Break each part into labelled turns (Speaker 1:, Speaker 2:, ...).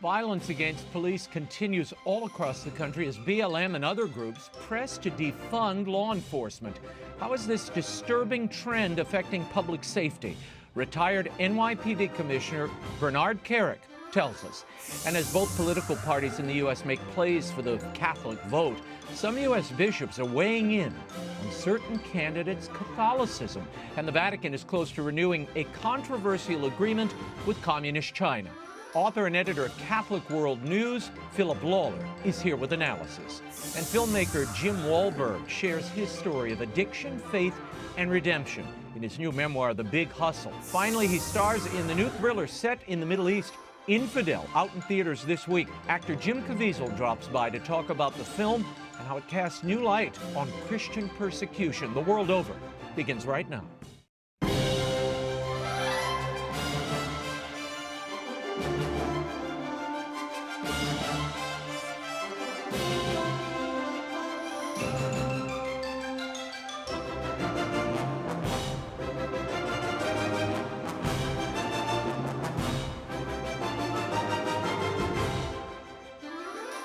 Speaker 1: Violence against police continues all across the country as BLM and other groups press to defund law enforcement. How is this disturbing trend affecting public safety? Retired NYPD Commissioner Bernard KERIK tells us. And as both political parties in the U.S. make plays for the Catholic vote, some U.S. bishops are weighing in on certain candidates' Catholicism. And the Vatican is close to renewing a controversial agreement with Communist China. Author and editor of Catholic World News, LAWLER, is here with analysis. And filmmaker Jim Wahlberg shares his story of addiction, faith, and redemption in his new memoir, The Big Hustle. Finally, he stars in the new thriller set in the Middle East, Infidel, out in theaters this week. Actor Jim Caviezel drops by to talk about the film and how it casts new light on Christian persecution the world over. Begins right now.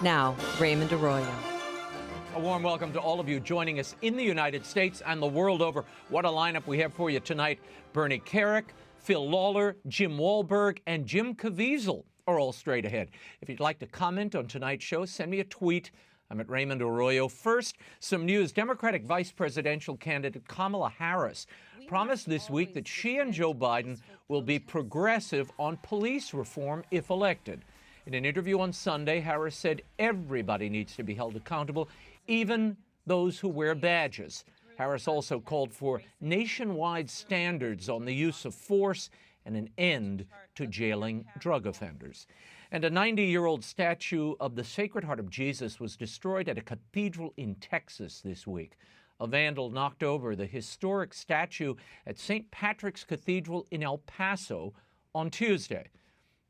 Speaker 2: Now, Raymond Arroyo.
Speaker 1: A warm welcome to all of you joining us in the United States and the world over. What a lineup we have for you tonight. Bernie KERIK, LAWLER, Jim Wahlberg, and Jim Caviezel are all straight ahead. If you'd like to comment on tonight's show, send me a tweet. I'm at Raymond Arroyo. First, some news. Democratic vice presidential candidate Kamala Harris promised this week that she and Joe Biden will be progressive on police reform if elected. In an interview on Sunday, Harris said everybody needs to be held accountable, even those who wear badges. Harris also called for nationwide standards on the use of force and an end to jailing drug offenders. And a 90-year-old statue of the Sacred Heart of Jesus was destroyed at a cathedral in Texas this week. A vandal knocked over the historic statue at St. Patrick's Cathedral in El Paso on Tuesday.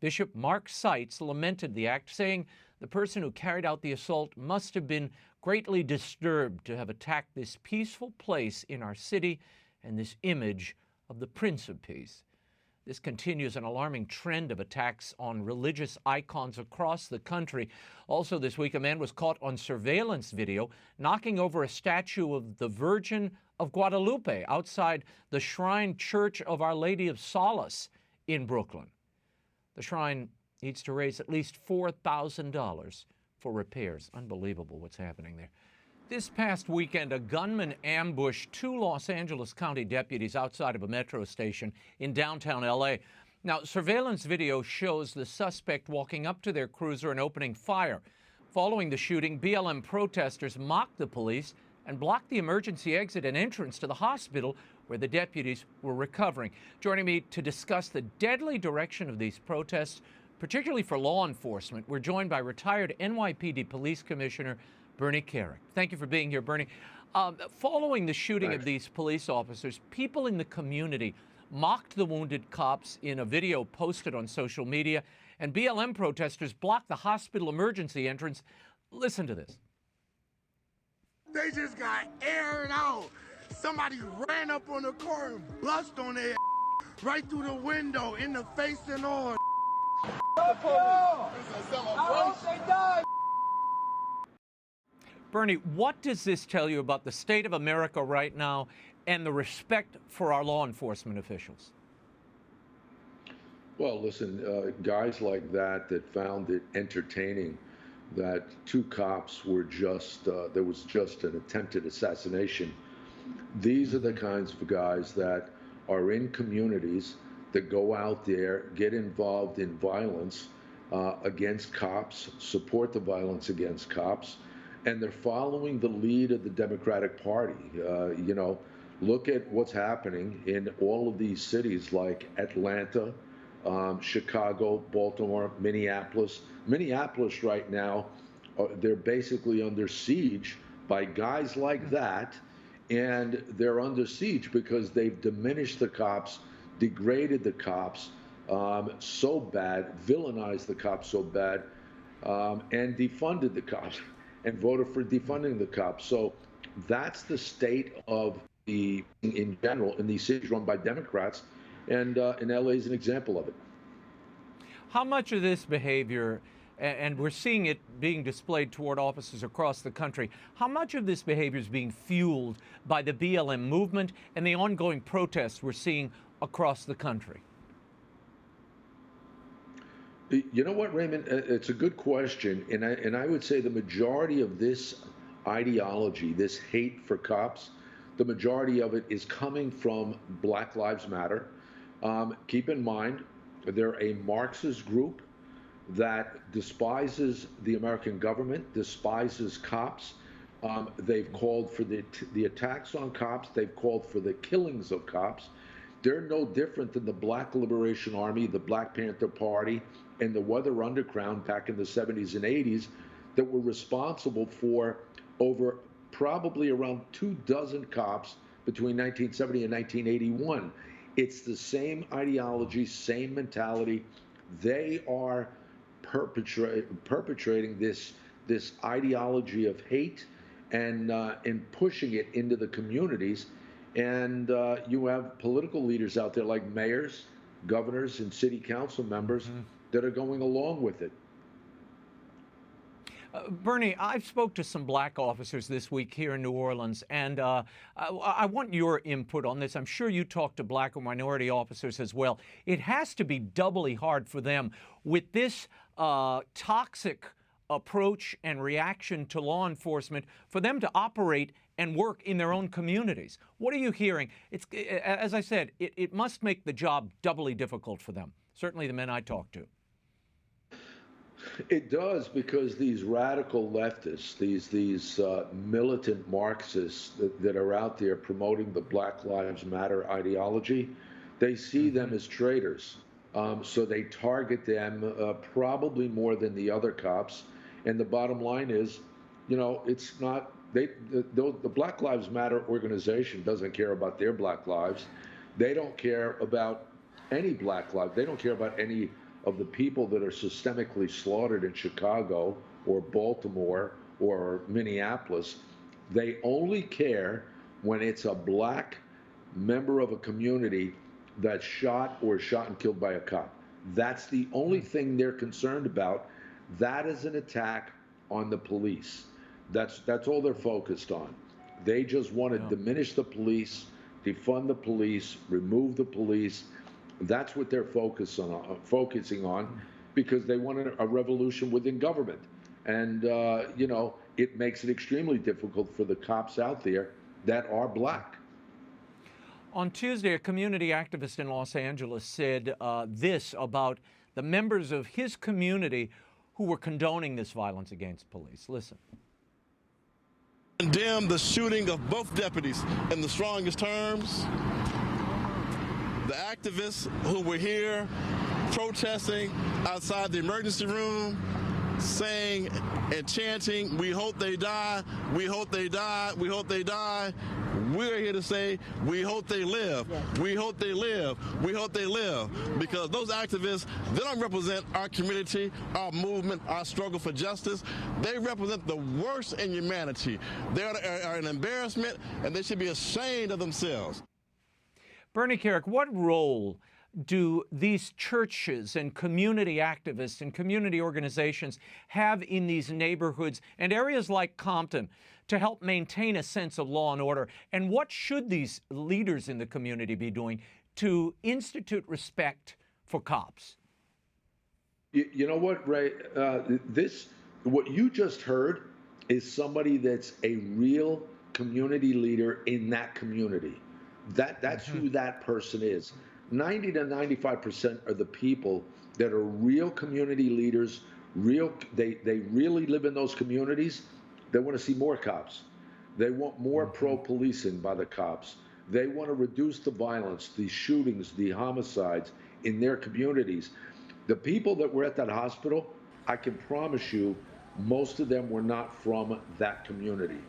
Speaker 1: Bishop Mark Seitz lamented the act, saying the person who carried out the assault must have been greatly disturbed to have attacked this peaceful place in our city and this image of the Prince of Peace. This continues an alarming trend of attacks on religious icons across the country. Also this week, a man was caught on surveillance video knocking over a statue of the Virgin of Guadalupe outside the Shrine Church of Our Lady of Solace in Brooklyn. The shrine needs to raise at least $4,000 for repairs. Unbelievable what's happening there. This past weekend, a gunman ambushed two Los Angeles County deputies outside of a metro station in downtown L.A. Now, surveillance video shows the suspect walking up to their cruiser and opening fire. Following the shooting, BLM protesters mocked the police and blocked the emergency exit and entrance to the hospital where the deputies were recovering. Joining me to discuss the deadly direction of these protests, particularly for law enforcement, we're joined by retired NYPD Police Commissioner Bernie KERIK. Thank you for being here, Bernie. Following the shooting of these police officers, people in the community mocked the wounded cops in a video posted on social media, and BLM protesters blocked the hospital emergency entrance. Listen to this.
Speaker 3: They just got aired out. Somebody ran up on the car and bust on their right through the window, in the face and all.
Speaker 1: Bernie, what does this tell you about the state of America right now and the respect for our law enforcement officials?
Speaker 4: Well, listen, guys like that found it entertaining that two cops were there was just an attempted assassination. These are the kinds of guys that are in communities that go out there, get involved in violence against cops, support the violence against cops, and they're following the lead of the Democratic Party. Look at what's happening in all of these cities like Atlanta, Chicago, Baltimore, Minneapolis. Minneapolis right now, they're basically under siege by guys like that, and they're under siege because they've diminished the cops, degraded the cops so bad, villainized the cops so bad, and defunded the cops and voted for defunding the cops. So that's the state of in general in these cities run by Democrats, and LA is an example of it.
Speaker 1: How much of this behavior and we're seeing it being displayed toward officers across the country. How much of this behavior is being fueled by the BLM movement and the ongoing protests we're seeing across the country?
Speaker 4: You know what, Raymond? It's a good question, and I would say the majority of this ideology, this hate for cops, the majority of it is coming from Black Lives Matter. Keep in mind, they're a Marxist group that despises the American government, despises cops. They've called for the attacks on cops. They've called for the killings of cops. They're no different than the Black Liberation Army, the Black Panther Party, and the Weather Underground back in the 70s and 80s that were responsible for over probably around 24 cops between 1970 and 1981. It's the same ideology, same mentality. They are perpetrating this ideology of hate and pushing it into the communities. And you have political leaders out there like mayors, governors, and city council members that are going along with it.
Speaker 1: Bernie, I've spoke to some black officers this week here in New Orleans, and I want your input on this. I'm sure you talk to black or minority officers as well. It has to be doubly hard for them with this toxic approach and reaction to law enforcement for them to operate and work in their own communities. What are you hearing? It's, as I said, it must make the job doubly difficult for them, certainly the men I talk to.
Speaker 4: It does, because these radical leftists, these militant Marxists that are out there promoting the Black Lives Matter ideology, they see them as traitors. So they target them probably more than the other cops. And the bottom line is, you know, it's not, the Black Lives Matter organization doesn't care about their black lives. They don't care about any black life. They don't care about any of the people that are systemically slaughtered in Chicago or Baltimore or Minneapolis. They only care when it's a black member of a community that's shot and killed by a cop. That's the only thing they're concerned about. That is an attack on the police. That's all they're focused on. They just want to diminish the police, defund the police, remove the police. That's what they're focusing on, because they want a revolution within government. And, you know, it makes it extremely difficult for the cops out there that are black.
Speaker 1: On Tuesday, a community activist in Los Angeles said this about the members of his community who were condoning this violence against police. Listen.
Speaker 5: Condemn the shooting of both deputies in the strongest terms. The activists who were here protesting outside the emergency room, saying and chanting, "We hope they die, we hope they die, we hope they die." We're here to say, we hope they live, we hope they live, we hope they live. Because those activists, they don't represent our community, our movement, our struggle for justice. They represent the worst in humanity. They are an embarrassment, and they should be ashamed of themselves.
Speaker 1: Bernie KERIK, what role do these churches and community activists and community organizations have in these neighborhoods and areas like Compton to help maintain a sense of law and order? And what should these leaders in the community be doing to institute respect for cops?
Speaker 4: You know what, Ray? What you just heard is somebody that's a real community leader in that community. That's who that person is. 90 to 95% are the people that are real community leaders. They really live in those communities. They want to see more cops. They want more pro-policing by the cops. They want to reduce the violence, the shootings, the homicides in their communities. The people that were at that hospital, I can promise you, most of them were not from that community.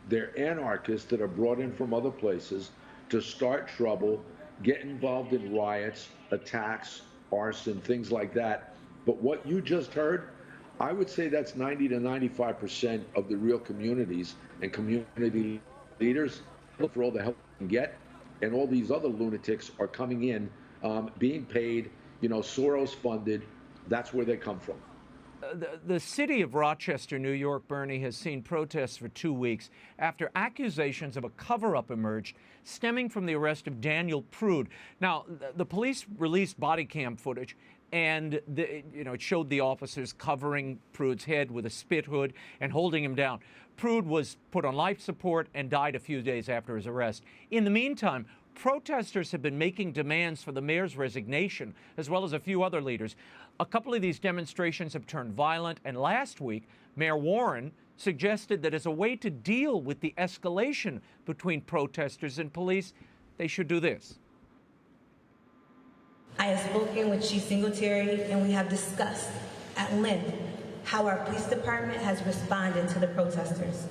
Speaker 4: They're anarchists that are brought in from other places to start trouble, get involved in riots, attacks, arson, things like that. But what you just heard, I would say that's 90 to 95% of the real communities and community leaders look for all the help they can get. And all these other lunatics are coming in, being paid, you know, Soros funded. That's where they come from.
Speaker 1: The city of Rochester, New York, Bernie, has seen protests for 2 weeks after accusations of a cover-up emerged stemming from the arrest of Daniel Prude. Now, the police released body cam footage, and it showed the officers covering Prude's head with a spit hood and holding him down. Prude was put on life support and died a few days after his arrest. In the meantime, protesters have been making demands for the mayor's resignation, as well as a few other leaders. A couple of these demonstrations have turned violent, and last week, Mayor Warren suggested that as a way to deal with the escalation between protesters and police, they should do this.
Speaker 6: I have spoken with Chief Singletary, and we have discussed at length how our police department has responded to the protesters.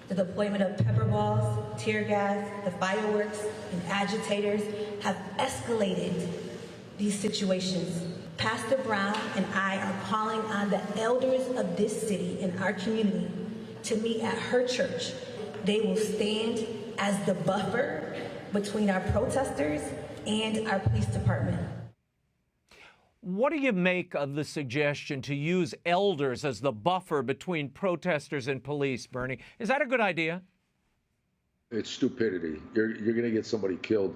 Speaker 6: The deployment of pepper balls, tear gas, the fireworks, and agitators have escalated these situations. Pastor Brown and I are calling on the elders of this city and our community to meet at her church. They will stand as the buffer between our protesters and our police department.
Speaker 1: What do you make of the suggestion to use elders as the buffer between protesters and police, Bernie? Is that a good idea?
Speaker 4: It's stupidity. You're going to get somebody killed.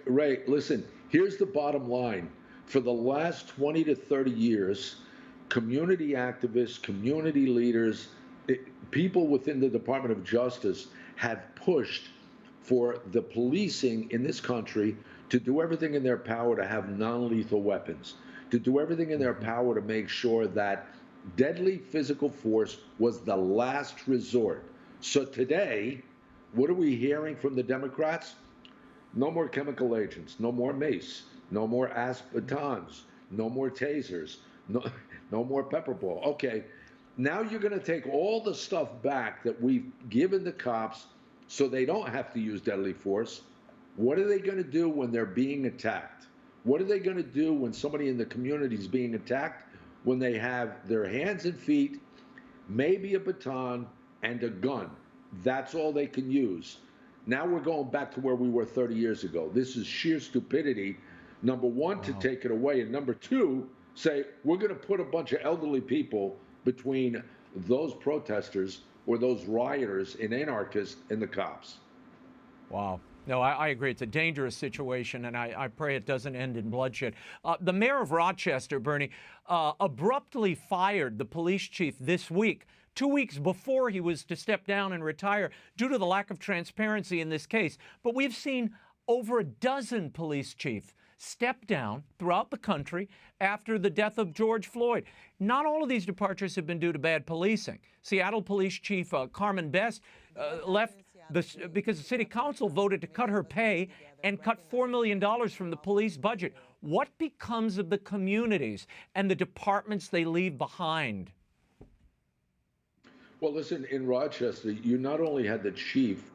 Speaker 4: Ray, listen, here's the bottom line. For the last 20 to 30 years, community activists, community leaders, people within the Department of Justice have pushed for the policing in this country to do everything in their power to have non-lethal weapons, to do everything in their power to make sure that deadly physical force was the last resort. So today, what are we hearing from the Democrats? No more chemical agents, no more mace, no more batons, no more tasers, no more pepper ball. Okay, now you're going to take all the stuff back that we've given the cops so they don't have to use deadly force. What are they going to do when they're being attacked? What are they going to do when somebody in the community is being attacked? When they have their hands and feet, maybe a baton, and a gun. That's all they can use. Now we're going back to where we were 30 years ago. This is sheer stupidity. Number one, to take it away. And number two, say, we're going to put a bunch of elderly people between those protesters or those rioters and anarchists and the cops.
Speaker 1: Wow. No, I agree. It's a dangerous situation, and I pray it doesn't end in bloodshed. The mayor of Rochester, Bernie, abruptly fired the police chief this week, 2 weeks before he was to step down and retire due to the lack of transparency in this case. But we've seen over a dozen police chiefs step down throughout the country after the death of George Floyd. Not all of these departures have been due to bad policing. Seattle Police Chief Carmen Best left because the city council voted to cut her pay and cut $4 million from the police budget. What becomes of the communities and the departments they leave behind?
Speaker 4: Well, listen, in Rochester, you not only had the chief,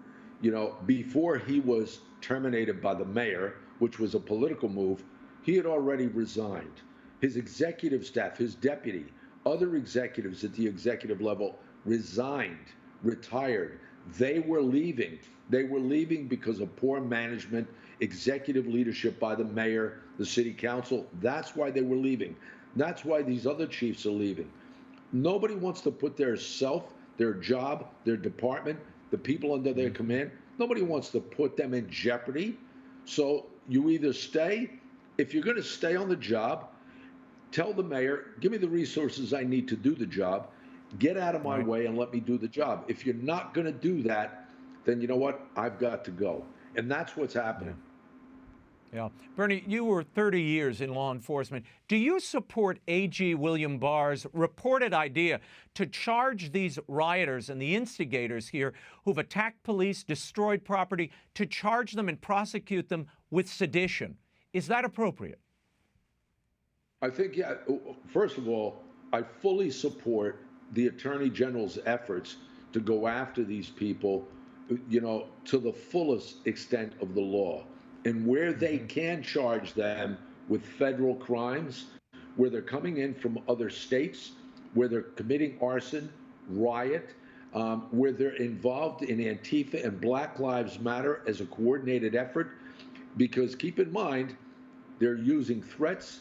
Speaker 4: before he was terminated by the mayor, which was a political move, he had already resigned. His executive staff, his deputy, other executives at the executive level resigned, retired. They were leaving. They were leaving because of poor management, executive leadership by the mayor, the city council. That's why they were leaving. That's why these other chiefs are leaving. Nobody wants to put their job, their department, the people under their command, nobody wants to put them in jeopardy. So you either stay, if you're going to stay on the job, tell the mayor, give me the resources I need to do the job, get out of my way and let me do the job. If you're not going to do that, then you know what? I've got to go. And that's what's happening.
Speaker 1: Yeah. Bernie, you were 30 years in law enforcement. Do you support AG William Barr's reported idea to charge these rioters and the instigators here who've attacked police, destroyed property, to charge them and prosecute them with sedition? Is that appropriate?
Speaker 4: I think, yeah. First of all, I fully support the Attorney General's efforts to go after these people, to the fullest extent of the law. And where they can charge them with federal crimes, where they're coming in from other states, where they're committing arson, riot, where they're involved in Antifa and Black Lives Matter as a coordinated effort. Because keep in mind, they're using threats,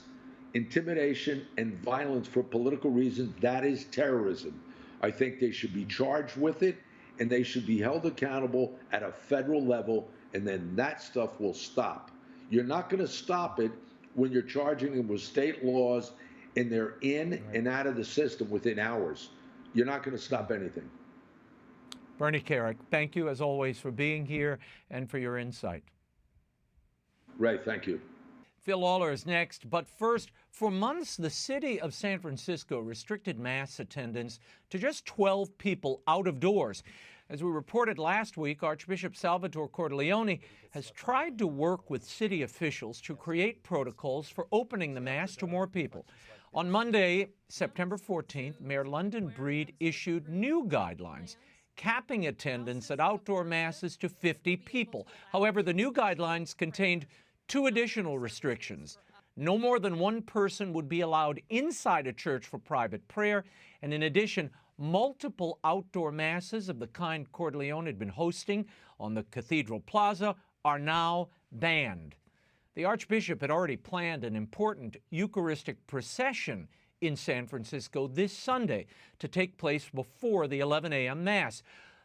Speaker 4: intimidation and violence for political reasons, that is terrorism. I think they should be charged with it, and they should be held accountable at a federal level, and then that stuff will stop. You're not going to stop it when you're charging them with state laws and they're in and out of the system within hours. You're not going to stop anything.
Speaker 1: Bernie KERIK, thank you as always for being here and for your insight.
Speaker 4: Ray, thank you.
Speaker 1: Phil Lawler is next, but first, for months, the city of San Francisco restricted mass attendance to just 12 people out of doors. As we reported last week, Archbishop Salvatore Cordileone has tried to work with city officials to create protocols for opening the Mass to more people. On Monday, September 14th, Mayor London Breed issued new guidelines capping attendance at outdoor masses to 50 people. However, the new guidelines contained two additional restrictions. No more than one person would be allowed inside a church for private prayer, and in addition, multiple outdoor masses of the kind Cordileone had been hosting on the Cathedral Plaza are now banned. The Archbishop had already planned an important Eucharistic procession in San Francisco this Sunday to take place before the 11 a.m. Mass.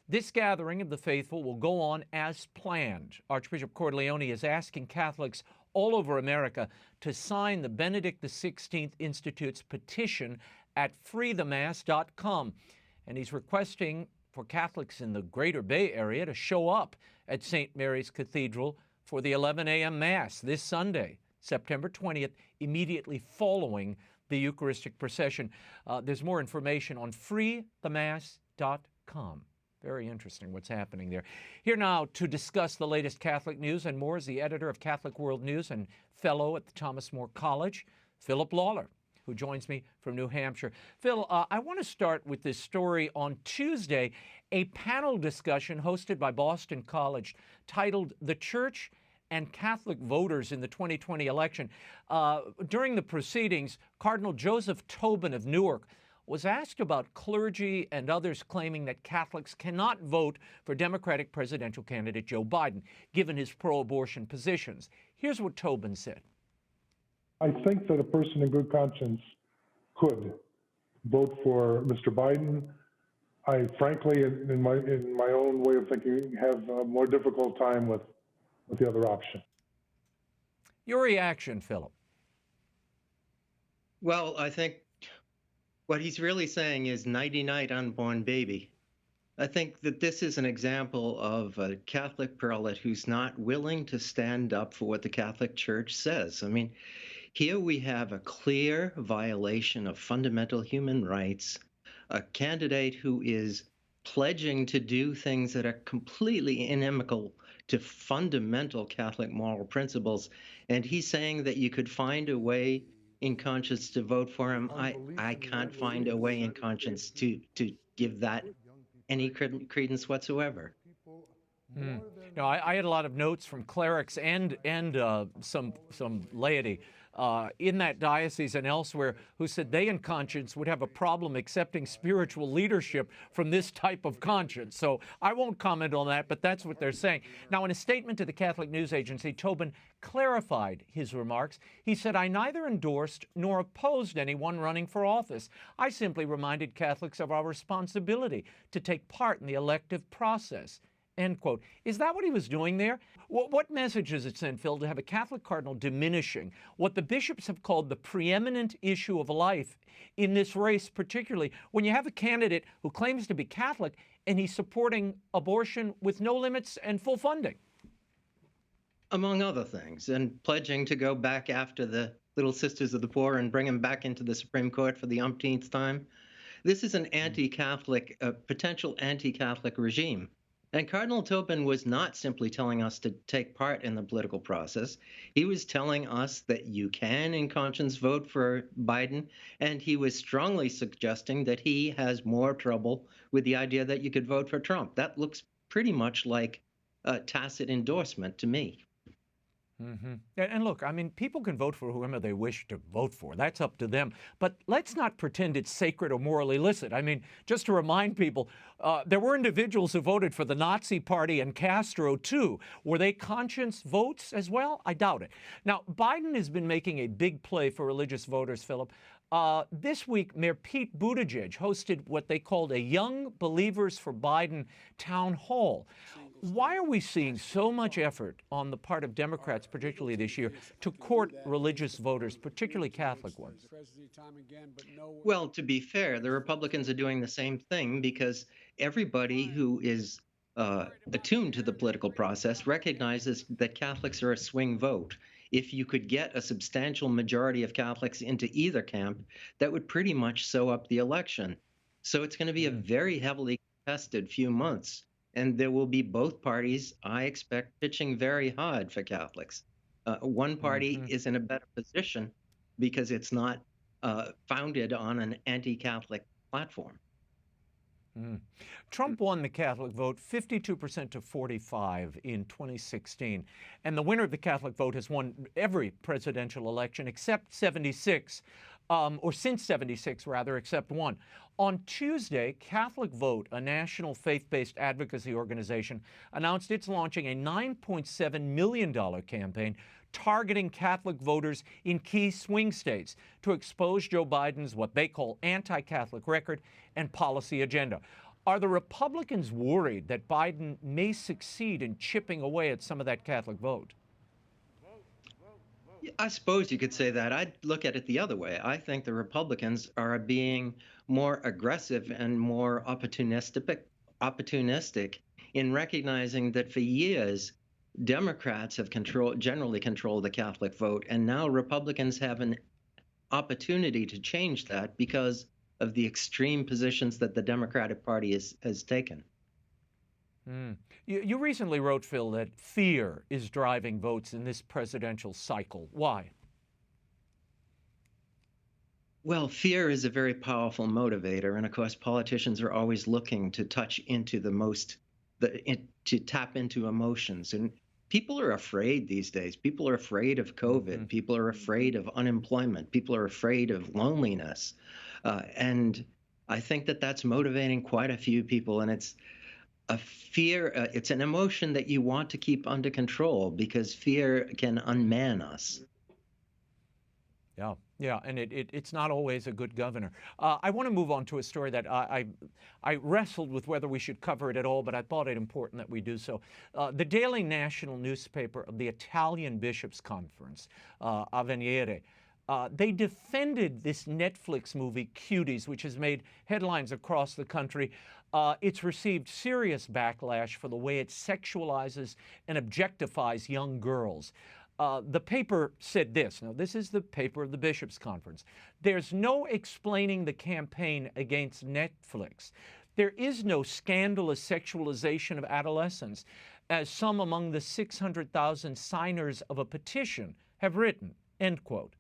Speaker 1: This gathering of the faithful will go on as planned. Archbishop Cordileone is asking Catholics all over America to sign the Benedict XVI Institute's petition at freethemass.com. And he's requesting for Catholics in the Greater Bay Area to show up at St. Mary's Cathedral for the 11 a.m. Mass this Sunday, September 20th, immediately following the Eucharistic procession. There's more information on freethemass.com. Very interesting what's happening there. Here now to discuss the latest Catholic news and more is the editor of Catholic World News and fellow at the Thomas More College, Philip Lawler, who joins me from New Hampshire. Phil, I want to start with this story on Tuesday, a panel discussion hosted by Boston College titled "The Church and Catholic Voters in the 2020 Election." During the proceedings, Cardinal Joseph Tobin of Newark was asked about clergy and others claiming that Catholics cannot vote for Democratic presidential candidate Joe Biden, given his pro-abortion positions. Here's what Tobin said.
Speaker 7: I think that a person in good conscience could vote for Mr. Biden. I frankly, in my own way of thinking, have a more difficult time with the other option.
Speaker 1: Your reaction, Philip?
Speaker 8: Well, I think what he's really saying is nighty-night, unborn baby. I think that this is an example of a Catholic prelate who's not willing to stand up for what the Catholic Church says. I mean, here we have a clear violation of fundamental human rights, a candidate who is pledging to do things that are completely inimical to fundamental Catholic moral principles, and he's saying that you could find a way in conscience to vote for him. I can't find a way in conscience to give that any credence whatsoever.
Speaker 1: No, I had a lot of notes from clerics and some laity in that diocese and elsewhere who said they in conscience would have a problem accepting spiritual leadership from this type of conscience. So I won't comment on that, but that's what they're saying. Now, in a statement to the Catholic News Agency, Tobin clarified his remarks. He said, "I neither endorsed nor opposed anyone running for office. I simply reminded Catholics of our responsibility to take part in the elective process." End quote. Is that what he was doing there? What message does it send, Phil, to have a Catholic cardinal diminishing what the bishops have called the preeminent issue of life in this race, particularly when you have a candidate who claims to be Catholic and he's supporting abortion with no limits and full funding?
Speaker 8: Among other things, and pledging to go back after the Little Sisters of the Poor and bring them back into the Supreme Court for the umpteenth time. This is an anti-Catholic, potential anti-Catholic regime. And Cardinal Tobin was not simply telling us to take part in the political process. He was telling us that you can, in conscience, vote for Biden, and he was strongly suggesting that he has more trouble with the idea that you could vote for Trump. That looks pretty much like a tacit endorsement to me.
Speaker 1: And look, I mean, people can vote for whoever they wish to vote for. That's up to them. But let's not pretend it's sacred or morally illicit. I mean, just to remind people, there were individuals who voted for the Nazi Party and Castro, too. Were they conscience votes as well? I doubt it. Now, Biden has been making a big play for religious voters, Philip. This week, Mayor Pete Buttigieg hosted what they called a Young Believers for Biden town hall. Why are we seeing so much effort on the part of Democrats, particularly this year, to court religious voters, particularly Catholic ones?
Speaker 8: Well, to be fair, the Republicans are doing the same thing because everybody who is attuned to the political process recognizes that Catholics are a swing vote. If you could get a substantial majority of Catholics into either camp, that would pretty much sew up the election. So it's going to be a very heavily contested few months. And there will be both parties, I expect, pitching very hard for Catholics. One party is in a better position because it's not founded on an anti-Catholic platform.
Speaker 1: Trump won the Catholic vote 52% to 45 in 2016. And the winner of the Catholic vote has won every presidential election except 76, or since 76, rather, except one. On Tuesday, Catholic Vote, a national faith-based advocacy organization, announced it's launching a $9.7 million campaign targeting Catholic voters in key swing states to expose Joe Biden's what they call anti-Catholic record and policy agenda. Are the Republicans worried that Biden may succeed in chipping away at some of that Catholic vote?
Speaker 8: I suppose you could say that. I'd look at it the other way. I think the Republicans are being more aggressive and more opportunistic in recognizing that for years, Democrats have generally controlled the Catholic vote, and now Republicans have an opportunity to change that because of the extreme positions that the Democratic Party has taken.
Speaker 1: You recently wrote, Phil, that fear is driving votes in this presidential cycle. Why?
Speaker 8: Well, fear is a very powerful motivator, and of course, politicians are always looking to touch into to tap into emotions. And people are afraid these days. People are afraid of COVID. People are afraid of unemployment. People are afraid of loneliness. And I think that that's motivating quite a few people. And it's a fear, it's an emotion that you want to keep under control because fear can unman us.
Speaker 1: Yeah, and it's not always a good governor. I want to move on to a story that I wrestled with whether we should cover it at all, but I thought it important that we do so. The daily national newspaper of the Italian Bishops' Conference, Avvenire, they defended this Netflix movie, Cuties, which has made headlines across the country. It's received serious backlash for the way it sexualizes and objectifies young girls. The paper said this. Now, this is the paper of the Bishops' Conference. There's no explaining the campaign against Netflix. There is no scandalous sexualization of adolescents, as some among the 600,000 signers of a petition have written, end quote.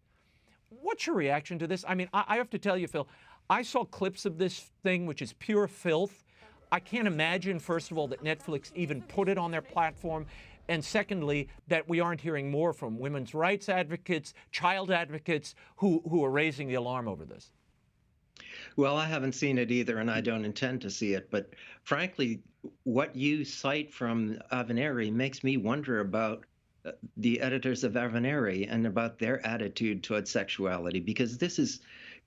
Speaker 1: What's your reaction to this? I mean, I have to tell you, Phil, I saw clips of this thing, which is pure filth. I can't imagine, first of all, that Netflix even put it on their platform. And secondly, that we aren't hearing more from women's rights advocates, child advocates who are raising the alarm over this.
Speaker 8: Well, I haven't seen it either, and I don't intend to see it. But frankly, what you cite from Avvenire makes me wonder about the editors of Avvenire and about their attitude towards sexuality, because this is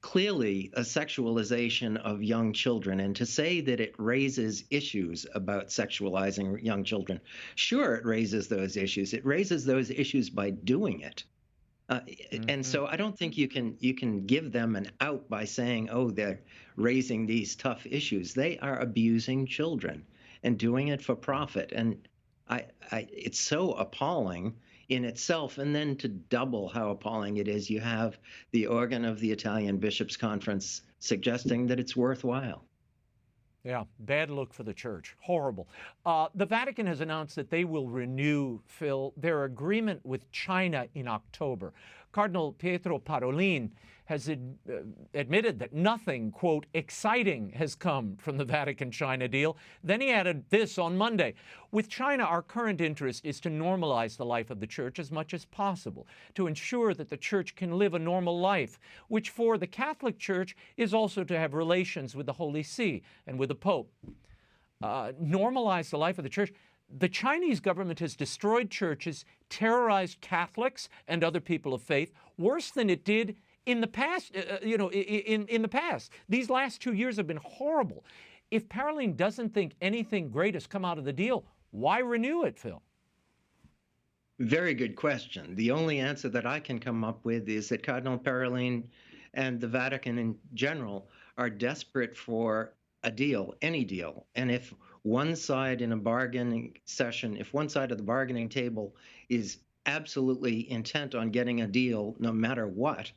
Speaker 8: clearly a sexualization of young children. And to say that it raises issues about sexualizing young children, sure, it raises those issues. It raises those issues by doing it. And so I don't think you can give them an out by saying, oh, they're raising these tough issues. They are abusing children and doing it for profit. And it's so appalling in itself. And then to double how appalling it is, you have the organ of the Italian Bishops' Conference suggesting that it's worthwhile.
Speaker 1: Yeah, bad look for the church. Horrible. The Vatican has announced that they will renew, Phil, their agreement with China in October. Cardinal Pietro Parolin has admitted that nothing, quote, exciting has come from the Vatican-China deal. Then he added this on Monday. With China, our current interest is to normalize the life of the Church as much as possible, to ensure that the Church can live a normal life, which for the Catholic Church is also to have relations with the Holy See and with the Pope. Normalize the life of the Church. The Chinese government has destroyed churches, terrorized Catholics and other people of faith, worse than it did in the past, in the past. These last 2 years have been horrible. If Parolin doesn't think anything great has come out of the deal, why renew it, Phil?
Speaker 8: Very good question. The only answer that I can come up with is that Cardinal Parolin and the Vatican in general are desperate for a deal, any deal. And if one side in a bargaining session, if one side of the bargaining table is absolutely intent on getting a deal no matter what,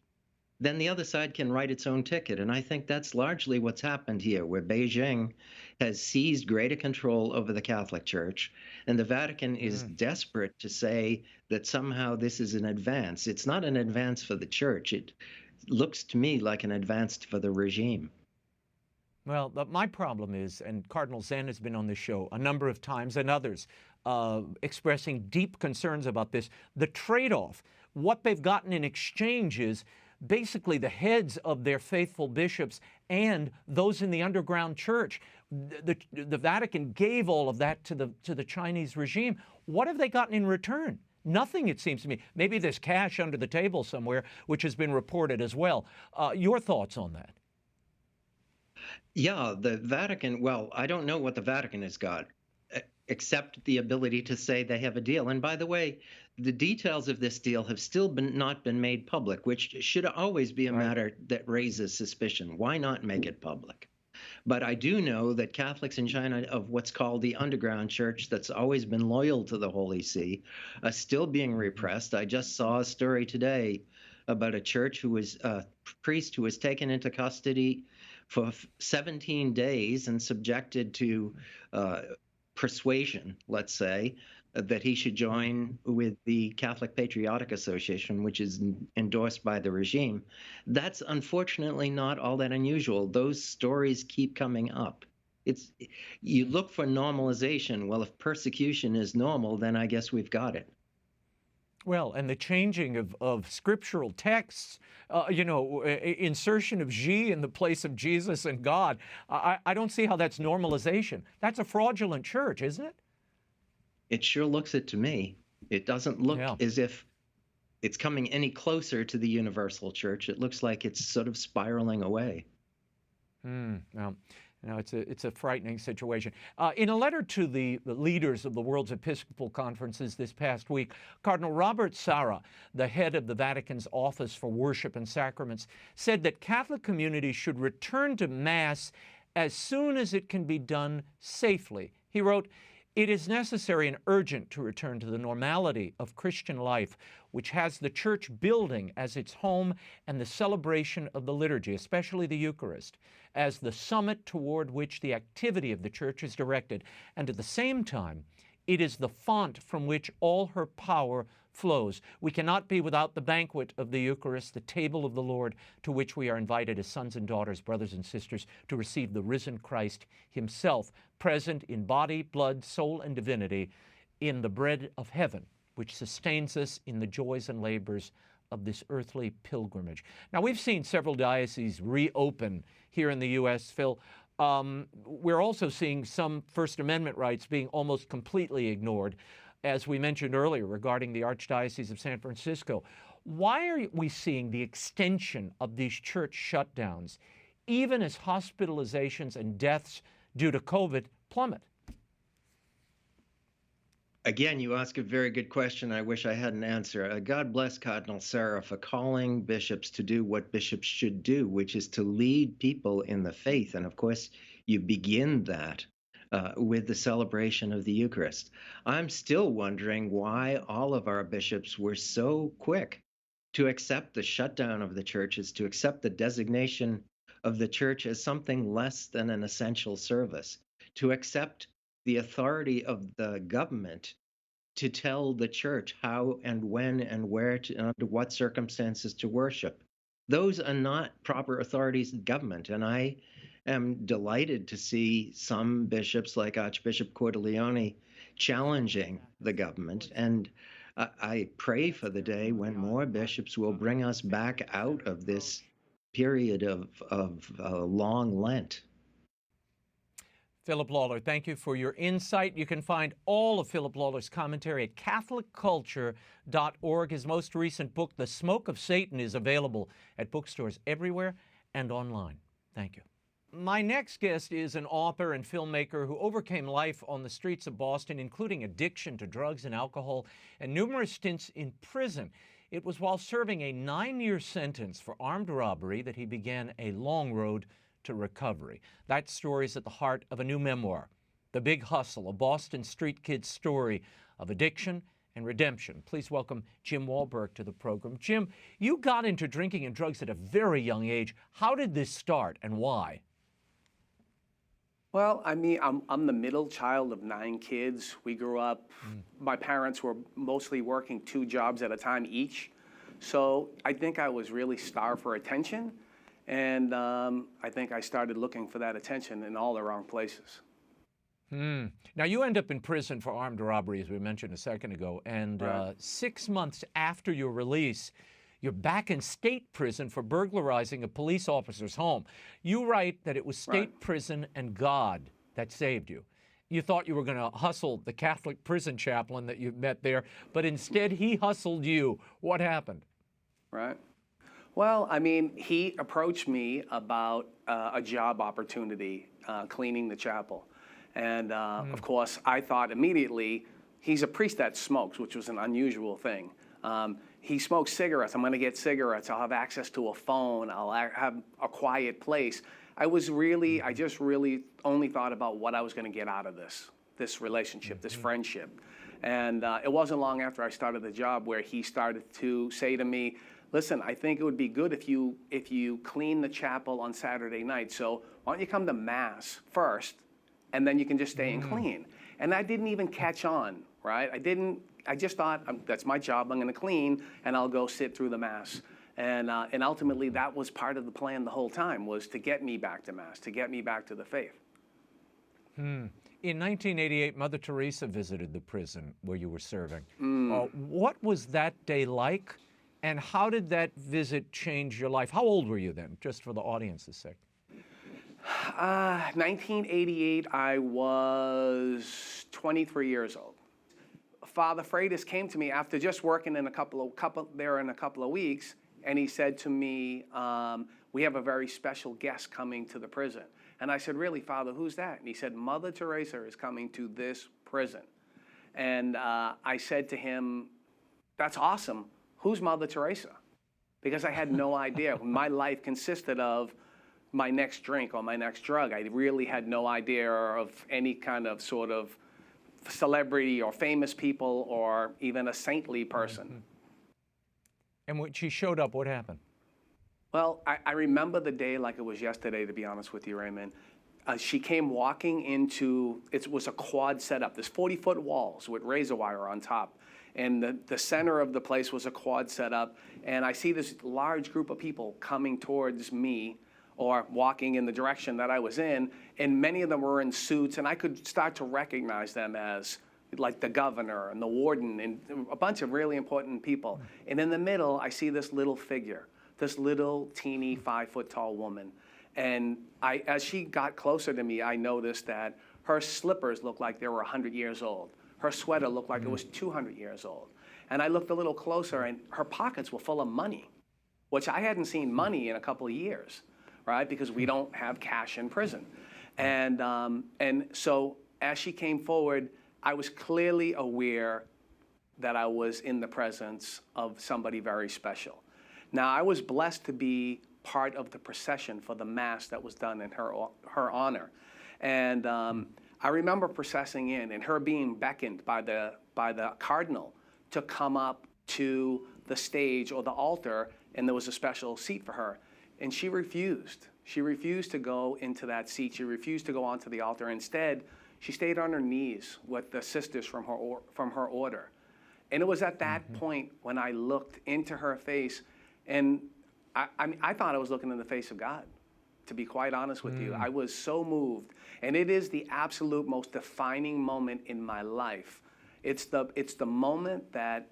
Speaker 8: then the other side can write its own ticket. And I think that's largely what's happened here, where Beijing has seized greater control over the Catholic Church, and the Vatican is desperate to say that somehow this is an advance. It's not an advance for the Church. It looks to me like an advance for the regime.
Speaker 1: Well, my problem is, and Cardinal Zen has been on this show a number of times, and others expressing deep concerns about this, the trade-off. What they've gotten in exchange is basically the heads of their faithful bishops and those in the underground church. The Vatican gave all of that to the Chinese regime. What have they gotten in return? Nothing, it seems to me. Maybe there's cash under the table somewhere, which has been reported as well. Your thoughts on that?
Speaker 8: Yeah, the Vatican, well, I don't know what the Vatican has got, except the ability to say they have a deal. And by the way, the details of this deal have still not been made public, which should always be a matter that raises suspicion. Why not make it public? But I do know that Catholics in China of what's called the underground church that's always been loyal to the Holy See are still being repressed. I just saw a story today about a church who was a priest who was taken into custody for 17 days and subjected to persuasion, let's say, that he should join with the Catholic Patriotic Association, which is endorsed by the regime. That's unfortunately not all that unusual. Those stories keep coming up. You look for normalization. Well, if persecution is normal, then I guess we've got it.
Speaker 1: Well, and the changing of scriptural texts, insertion of Xi in the place of Jesus and God, I don't see how that's normalization. That's a fraudulent church, isn't it?
Speaker 8: It sure looks it to me. It doesn't look as if it's coming any closer to the universal church. It looks like it's sort of spiraling away.
Speaker 1: Well, it's a frightening situation. In a letter to the leaders of the world's Episcopal conferences this past week, Cardinal Robert Sarah, the head of the Vatican's Office for Worship and Sacraments, said that Catholic communities should return to Mass as soon as it can be done safely. He wrote, "It is necessary and urgent to return to the normality of Christian life, which has the church building as its home and the celebration of the liturgy, especially the Eucharist, as the summit toward which the activity of the church is directed. And at the same time, it is the font from which all her power flows. We cannot be without the banquet of the Eucharist, the table of the Lord, to which we are invited as sons and daughters, brothers and sisters, to receive the risen Christ himself, present in body, blood, soul, and divinity, in the bread of heaven, which sustains us in the joys and labors of this earthly pilgrimage." Now, we've seen several dioceses reopen here in the U.S., Phil. We're also seeing some First Amendment rights being almost completely ignored, as we mentioned earlier regarding the Archdiocese of San Francisco. Why are we seeing the extension of these church shutdowns, even as hospitalizations and deaths due to COVID plummet?
Speaker 8: Again, you ask a very good question. I wish I had an answer. God bless Cardinal Sarah for calling bishops to do what bishops should do, which is to lead people in the faith. And of course, you begin that with the celebration of the Eucharist. I'm still wondering why all of our bishops were so quick to accept the shutdown of the churches, to accept the designation of the church as something less than an essential service, to accept the authority of the government to tell the church how and when and where to, under what circumstances to worship. Those are not proper authorities of government. And I am delighted to see some bishops like Archbishop Cordileone challenging the government. And I pray for the day when more bishops will bring us back out of this period of long Lent.
Speaker 1: Philip Lawler, thank you for your insight. You can find all of Philip Lawler's commentary at CatholicCulture.org. His most recent book, The Smoke of Satan, is available at bookstores everywhere and online. Thank you. My next guest is an author and filmmaker who overcame life on the streets of Boston, including addiction to drugs and alcohol, and numerous stints in prison. It was while serving a 9-year sentence for armed robbery that he began a long road to recovery. That story is at the heart of a new memoir, The Big Hustle, a Boston street kid's story of addiction and redemption. Please welcome Jim Wahlberg to the program. Jim, you got into drinking and drugs at a very young age. How did this start and why?
Speaker 9: Well, I mean, I'm the middle child of 9 kids. We grew up, my parents were mostly working 2 jobs at a time each. So I think I was really starved for attention. And I think I started looking for that attention in all the wrong places.
Speaker 1: Now, you end up in prison for armed robbery, as we mentioned a second ago, and
Speaker 9: Right.
Speaker 1: 6 months after your release, you're back in state prison for burglarizing a police officer's home. You write that it was state
Speaker 9: Right.
Speaker 1: prison and God that saved you. You thought you were going to hustle the Catholic prison chaplain that you met there, but instead he hustled you. What happened?
Speaker 9: Right. Well, I mean, he approached me about a job opportunity, cleaning the chapel. And of course, I thought immediately, he's a priest that smokes, which was an unusual thing. He smokes cigarettes. I'm going to get cigarettes. I'll have access to a phone. I'll have a quiet place. I just really only thought about what I was going to get out of this relationship, this friendship. And it wasn't long after I started the job where he started to say to me, listen, I think it would be good if you clean the chapel on Saturday night. So why don't you come to Mass first, and then you can just stay and clean. And I didn't even catch on, right? I just thought, that's my job, I'm gonna clean, and I'll go sit through the Mass. And ultimately, that was part of the plan the whole time, was to get me back to Mass, to get me back to the faith.
Speaker 1: In 1988, Mother Teresa visited the prison where you were serving. What was that day like? And how did that visit change your life? How old were you then, just for the audience's sake?
Speaker 9: 1988, I was 23 years old. Father Freitas came to me after just working in a couple of weeks, and he said to me, we have a very special guest coming to the prison. And I said, really, Father, who's that? And he said, Mother Teresa is coming to this prison. And I said to him, that's awesome. Who's Mother Teresa? Because I had no idea. My life consisted of my next drink or my next drug. I really had no idea of any kind of sort of celebrity or famous people or even a saintly person.
Speaker 1: And when she showed up, what happened?
Speaker 9: Well, I remember the day like it was yesterday, to be honest with you, Raymond. She came walking into, it was a quad setup. There's 40-foot walls with razor wire on top. And the center of the place was a quad setup. And I see this large group of people coming towards me or walking in the direction that I was in. And many of them were in suits. And I could start to recognize them as like the governor and the warden and a bunch of really important people. And in the middle, I see this little figure, this little teeny 5-foot-tall woman. And as she got closer to me, I noticed that her slippers looked like they were 100 years old. Her sweater looked like it was 200 years old. And I looked a little closer, and her pockets were full of money, which I hadn't seen money in a couple of years, right? Because we don't have cash in prison. And so as she came forward, I was clearly aware that I was in the presence of somebody very special. Now, I was blessed to be part of the procession for the Mass that was done in her honor. And I remember processing in and her being beckoned by the cardinal to come up to the stage or the altar, and there was a special seat for her. And she refused. She refused to go into that seat. She refused to go onto the altar. Instead, She stayed on her knees with the sisters from her order. And it was at that point when I looked into her face, and I thought I was looking in the face of God, to be quite honest with you. I was so moved. And it is the absolute most defining moment in my life. It's the moment that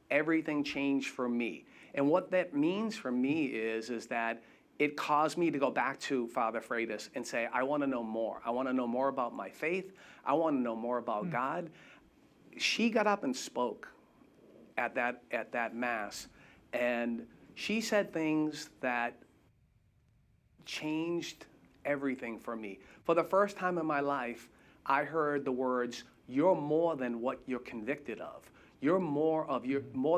Speaker 9: everything changed for me. And what that means for me is that it caused me to go back to Father Freitas and say, I want to know more. I want to know more about my faith. I want to know more about God. She got up and spoke at that Mass, and she said things that changed everything for me. For the first time in my life, I heard the words, "You're more than what you're convicted of. You're more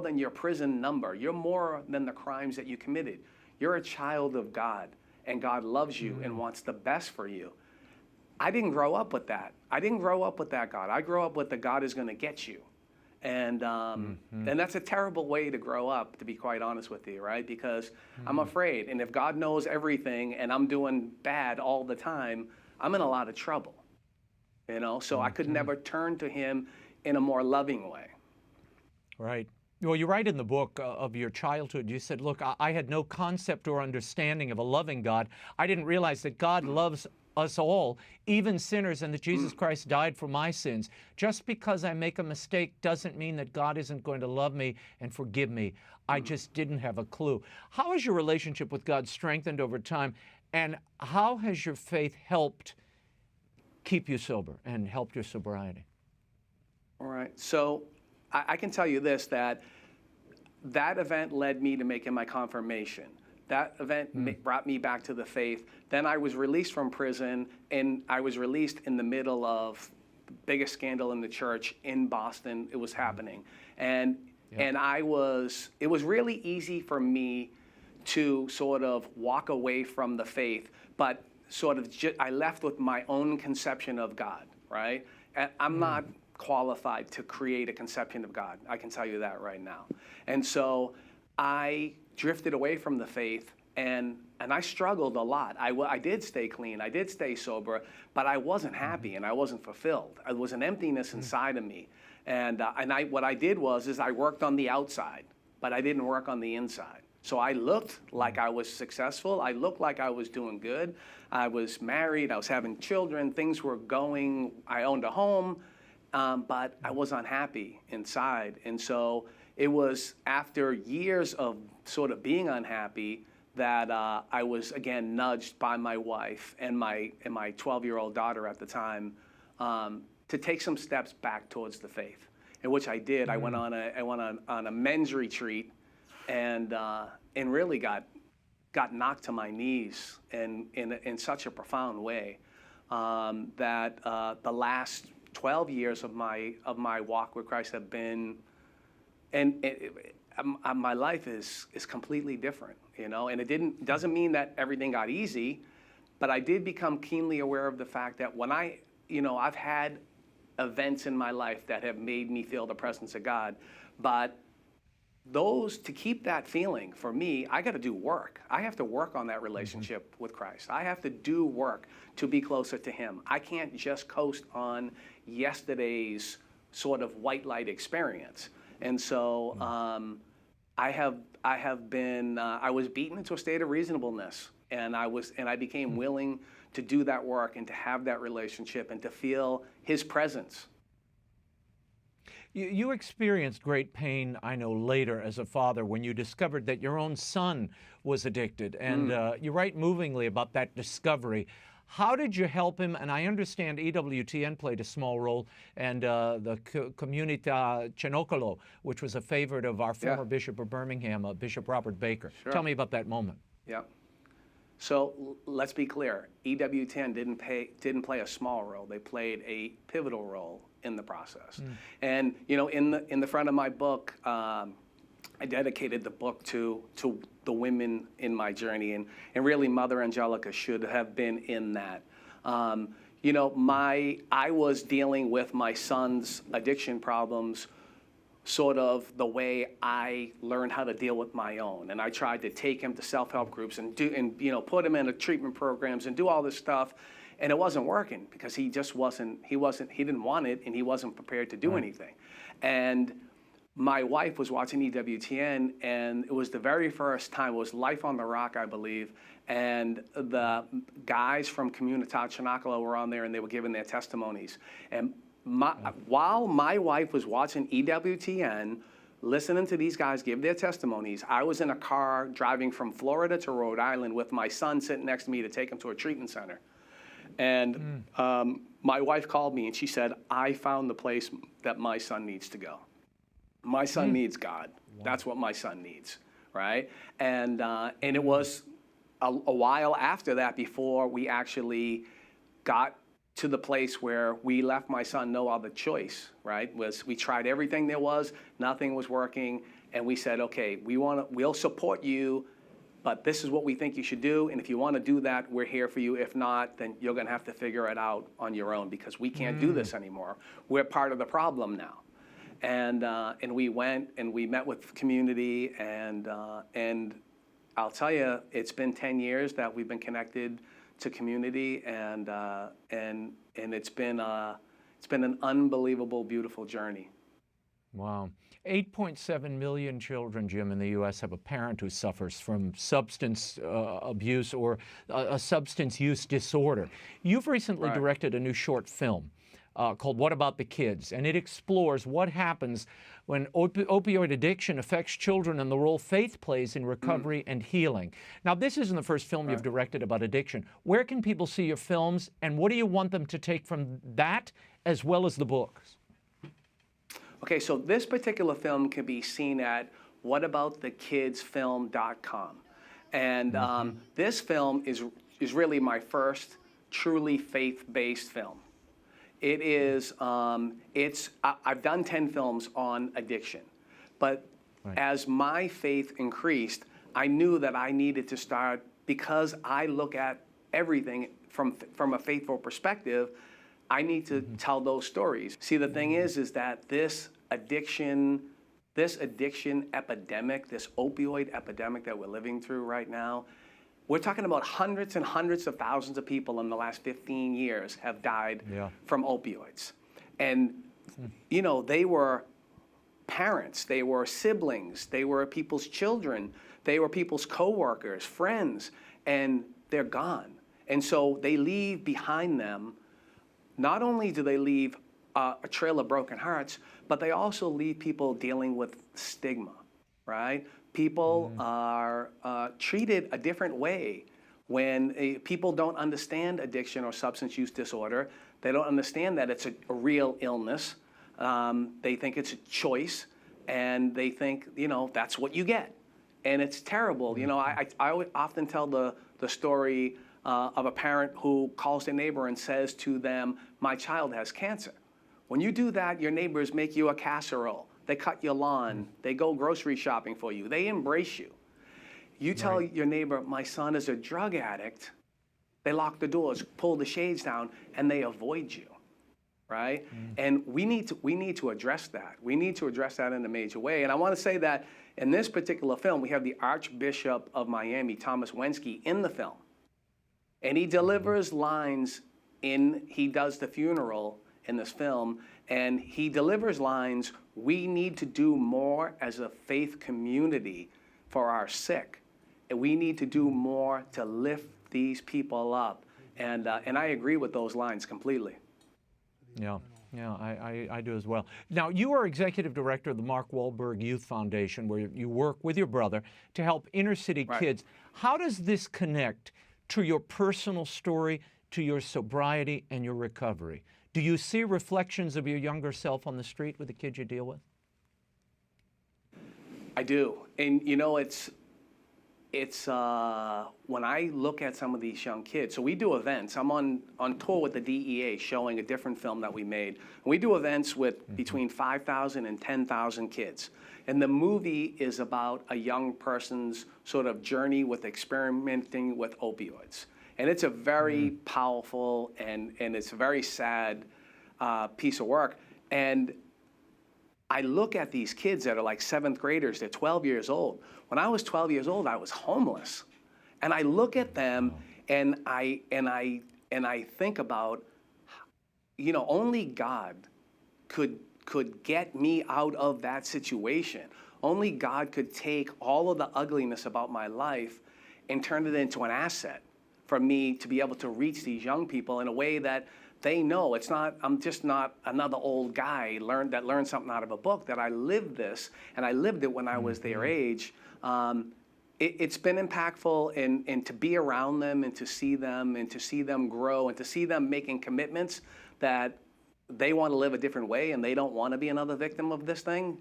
Speaker 9: than your prison number. You're more than the crimes that you committed. You're a child of God, and God loves you and wants the best for you." I didn't grow up with that. I didn't grow up with that God. I grew up with the God is going to get you. And that's a terrible way to grow up, to be quite honest with you, right? Because I'm afraid. And if God knows everything and I'm doing bad all the time, I'm in a lot of trouble, you know? So I could never turn to him in a more loving way.
Speaker 1: Right. Well, you write in the book of your childhood, you said, look, I had no concept or understanding of a loving God. I didn't realize that God loves us all, even sinners, and that Jesus Christ died for my sins. Just because I make a mistake doesn't mean that God isn't going to love me and forgive me. I just didn't have a clue. How has your relationship with God strengthened over time, and how has your faith helped keep you sober and helped your sobriety?
Speaker 9: All right. So I can tell you this, that event led me to making my confirmation. That event brought me back to the faith. Then I was released from prison, and I was released in the middle of the biggest scandal in the church in Boston. It was happening. And it was really easy for me to sort of walk away from the faith, but sort of I left with my own conception of God, right? And I'm not qualified to create a conception of God. I can tell you that right now. And so I drifted away from the faith, and I struggled a lot. I did stay clean, I did stay sober, but I wasn't happy and I wasn't fulfilled. There was an emptiness inside of me. And what I did was I worked on the outside, but I didn't work on the inside. So I looked like I was successful. I looked like I was doing good. I was married, I was having children, things were going, I owned a home, but I was unhappy inside. And so it was after years of sort of being unhappy that I was again nudged by my wife and my 12-year-old daughter at the time to take some steps back towards the faith, in which I did. I went on a men's retreat and really got knocked to my knees in such a profound way that the last 12 years of my walk with Christ have been. And my life is completely different, you know. And it doesn't mean that everything got easy, but I did become keenly aware of the fact that when I've had events in my life that have made me feel the presence of God, but to keep that feeling for me, I got to do work. I have to work on that relationship with Christ. I have to do work to be closer to Him. I can't just coast on yesterday's sort of white light experience. And so I was beaten into a state of reasonableness, and I became willing to do that work and to have that relationship and to feel His presence.
Speaker 1: You experienced great pain, I know, later as a father when you discovered that your own son was addicted, and you write movingly about that discovery. How did you help him? And I understand EWTN played a small role, and the Comunità Cenocolo, which was a favorite of our former Bishop of Birmingham, Bishop Robert Baker. Sure. Tell me about that moment.
Speaker 9: Yeah. So let's be clear. EWTN didn't play a small role. They played a pivotal role in the process. And in the front of my book, I dedicated the book to the women in my journey, and really Mother Angelica should have been in that. I was dealing with my son's addiction problems sort of the way I learned how to deal with my own. And I tried to take him to self-help groups and put him into treatment programs and do all this stuff. And it wasn't working because he didn't want it, and he wasn't prepared to do anything. And my wife was watching EWTN, and it was the very first time, it was Life on the Rock, I believe, and the guys from Comunidad were on there, and they were giving their testimonies. And while my wife was watching EWTN, listening to these guys give their testimonies, I was in a car driving from Florida to Rhode Island with my son sitting next to me to take him to a treatment center. And my wife called me, and she said, I found the place that my son needs to go. My son needs God. Wow. That's what my son needs, right? And it was a while after that before we actually got to the place where we left my son no other choice, right? We tried everything there was, nothing was working, and we said, okay, we'll support you, but this is what we think you should do, and if you want to do that, we're here for you. If not, then you're going to have to figure it out on your own because we can't do this anymore. We're part of the problem now. And we went and we met with community, and I'll tell you, it's been 10 years that we've been connected to community, and it's been an unbelievable, beautiful journey.
Speaker 1: Wow. 8.7 million children, Jim, in the U.S. have a parent who suffers from substance abuse or a substance use disorder. You've recently directed a new short film called What About the Kids? And it explores what happens when opioid addiction affects children and the role faith plays in recovery and healing. Now, this isn't the first film you've directed about addiction. Where can people see your films, and what do you want them to take from that as well as the books?
Speaker 9: Okay, so this particular film can be seen at whataboutthekidsfilm.com. And this film is really my first truly faith-based film. It is, I've done 10 films on addiction, but as my faith increased, I knew that I needed to start, because I look at everything from a faithful perspective, I need to tell those stories. See, the thing is that this addiction epidemic, this opioid epidemic that we're living through right now, we're talking about hundreds and hundreds of thousands of people in the last 15 years have died from opioids. And, you know, they were parents, they were siblings, they were people's children, they were people's coworkers, friends, and they're gone. And so they leave behind them, not only do they leave a trail of broken hearts, but they also leave people dealing with stigma, right? People are treated a different way when people don't understand addiction or substance use disorder. They don't understand that it's a real illness. They think it's a choice, and they think, you know, that's what you get. And it's terrible. You know, I often tell the story of a parent who calls their neighbor and says to them, my child has cancer. When you do that, your neighbors make you a casserole. They cut your lawn. They go grocery shopping for you. They embrace you. You tell your neighbor, my son is a drug addict. They lock the doors, pull the shades down, and they avoid you, right? And we need to address that. We need to address that in a major way. And I want to say that in this particular film, we have the Archbishop of Miami, Thomas Wensky, in the film. And he delivers lines he does the funeral in this film, and he delivers lines, we need to do more as a faith community for our sick. And we need to do more to lift these people up. And I agree with those lines completely.
Speaker 1: Yeah, I do as well. Now, you are executive director of the Mark Wahlberg Youth Foundation, where you work with your brother to help inner city kids. How does this connect to your personal story, to your sobriety and your recovery? Do you see reflections of your younger self on the street with the kids you deal with?
Speaker 9: I do. And, you know, it's when I look at some of these young kids, so we do events. I'm on tour with the DEA showing a different film that we made. And we do events with between 5,000 and 10,000 kids. And the movie is about a young person's sort of journey with experimenting with opioids. And it's a very powerful and it's a very sad piece of work. And I look at these kids that are like 7th graders, they're 12 years old. When I was 12 years old, I was homeless. And I look at them and I and I think about, you know, only God could get me out of that situation. Only God could take all of the ugliness about my life and turn it into an asset for me to be able to reach these young people in a way that they know it's not, I'm just not another old guy that learned something out of a book, that I lived this, and I lived it when I was their age. It's been impactful, and to be around them and to see them grow and to see them making commitments that they want to live a different way and they don't want to be another victim of this thing,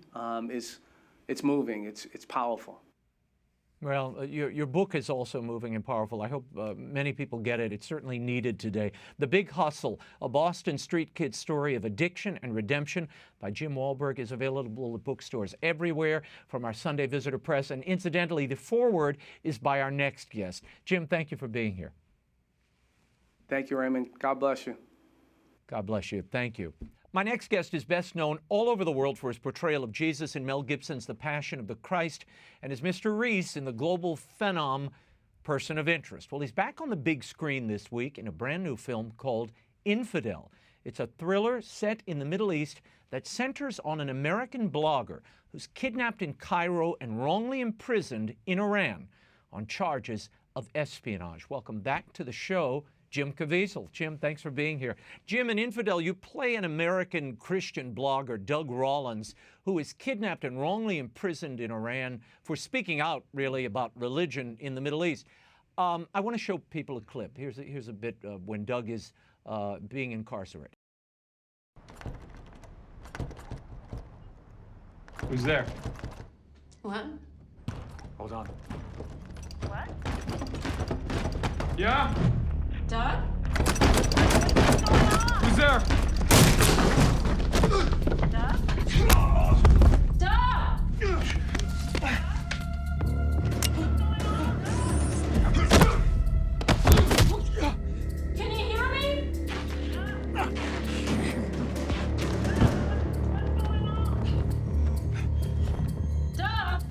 Speaker 9: it's moving, it's powerful.
Speaker 1: Well, your book is also moving and powerful. I hope many people get it. It's certainly needed today. The Big Hustle, a Boston street kid story of addiction and redemption by Jim Wahlberg, is available at bookstores everywhere from our Sunday Visitor Press. And incidentally, the foreword is by our next guest. Jim, thank you for being here.
Speaker 9: Thank you, Raymond. God bless you.
Speaker 1: God bless you. Thank you. My next guest is best known all over the world for his portrayal of Jesus in Mel Gibson's The Passion of the Christ, and as Mr. Reese in the global phenom Person of Interest. Well, he's back on the big screen this week in a brand new film called Infidel. It's a thriller set in the Middle East that centers on an American blogger who's kidnapped in Cairo and wrongly imprisoned in Iran on charges of espionage. Welcome back to the show, Jim Caviezel. Jim, thanks for being here. Jim, in Infidel, you play an American Christian blogger, Doug Rawlins, who is kidnapped and wrongly imprisoned in Iran for speaking out, really, about religion in the Middle East. I want to show people a clip. Here's a bit when Doug is being incarcerated.
Speaker 10: Who's there?
Speaker 11: What?
Speaker 10: Hold on.
Speaker 11: What?
Speaker 10: Yeah?
Speaker 11: Doug?
Speaker 10: Who's there?
Speaker 11: Doug? Doug! Can you hear me? Doug!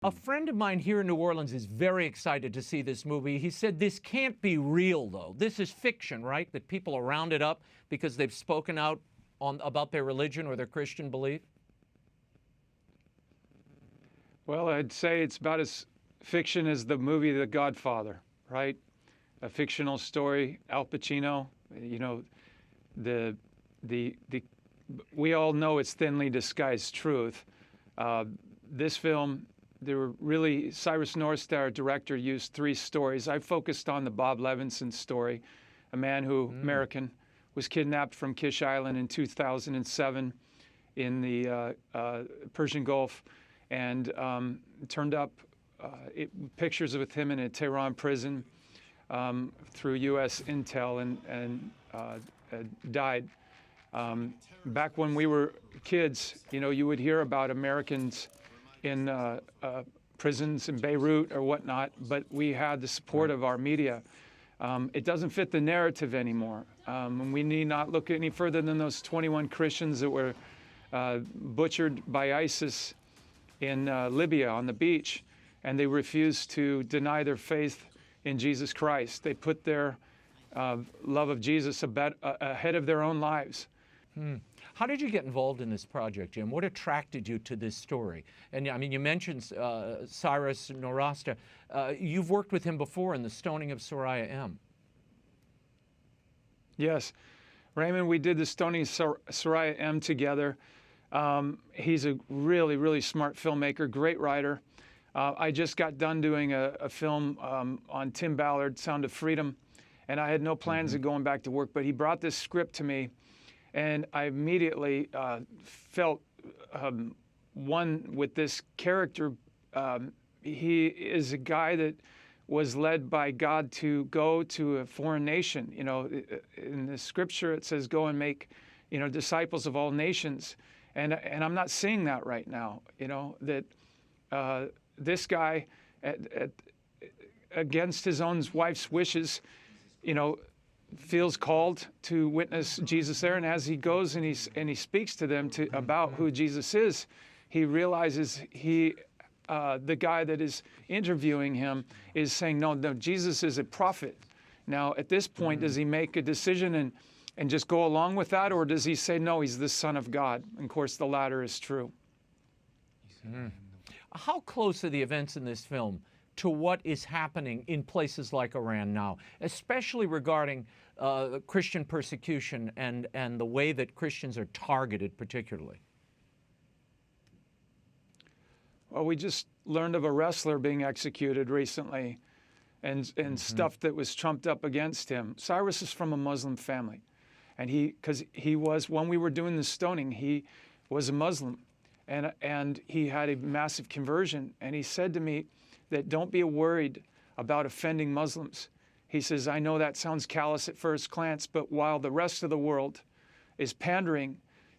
Speaker 1: A friend of mine here in New Orleans is very excited to see this movie. He said this can't be real, though. This is fiction, right? That people are rounded up because they've spoken out about their religion or their Christian belief?
Speaker 10: Well, I'd say it's about as fiction as the movie The Godfather, right? A fictional story, Al Pacino, you know, we all know it's thinly disguised truth. This film, there were really, Cyrus Northstar, director, used 3 stories. I focused on the Bob Levinson story, a man who, American, was kidnapped from Kish Island in 2007 in the Persian Gulf, and turned up pictures with him in a Tehran prison through U.S. intel, and died. Back when we were kids, you know, you would hear about Americans in prisons in Beirut or whatnot, but we had the support of our media. It doesn't fit the narrative anymore. And we need not look any further than those 21 Christians that were butchered by ISIS in Libya on the beach, and they refused to deny their faith in Jesus Christ. They put their love of Jesus ahead of their own lives.
Speaker 1: How did you get involved in this project, Jim? What attracted you to this story? And I mean, you mentioned Cyrus Northstar. You've worked with him before in the stoning of Soraya M.
Speaker 10: Yes. Raymond, we did the stoning of Soraya M together. He's a really, really smart filmmaker, great writer. I just got done doing a film on Tim Ballard, Sound of Freedom, and I had no plans of going back to work, but he brought this script to me, and I immediately felt one with this character. He is a guy that was led by God to go to a foreign nation. You know, in the scripture it says, "Go and make, you know, disciples of all nations," and I'm not seeing that right now. You know, that this guy, against his own wife's wishes, you know, feels called to witness Jesus there, and as he goes and he speaks to them about who Jesus is, he realizes the guy that is interviewing him is saying, no, Jesus is a prophet. Now, at this point, does he make a decision and just go along with that, or does he say, no, he's the Son of God? And of course, the latter is true.
Speaker 1: How close are the events in this film to what is happening in places like Iran now, especially regarding Christian persecution and the way that Christians are targeted particularly?
Speaker 10: Well, we just learned of a wrestler being executed recently and stuff that was trumped up against him. Cyrus is from a Muslim family. And because he was, when we were doing the stoning, he was a Muslim. And he had a massive conversion. And he said to me that don't be worried about offending Muslims. He says, I know that sounds callous at first glance, but while the rest of the world is pandering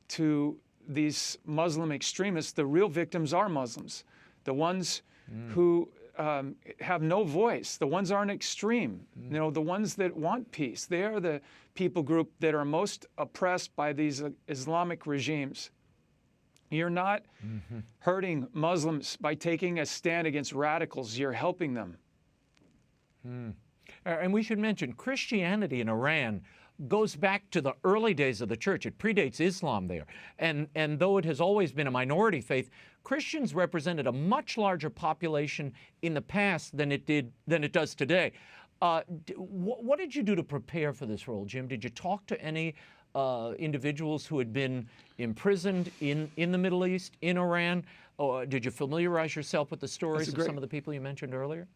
Speaker 10: to these Muslim extremists, the real victims are Muslims. The ones who have no voice, the ones aren't extreme, you know, the ones that want peace. They are the people group that are most oppressed by these Islamic regimes. You're not hurting Muslims by taking a stand against radicals. You're helping them.
Speaker 1: And we should mention Christianity in Iran goes back to the early days of the church. It predates Islam there. And though it has always been a minority faith, Christians represented a much larger population in the past than it does today. What did you do to prepare for this role, Jim? Did you talk to any individuals who had been imprisoned in the Middle East, in Iran? Or did you familiarize yourself with the stories of some of the people you mentioned earlier?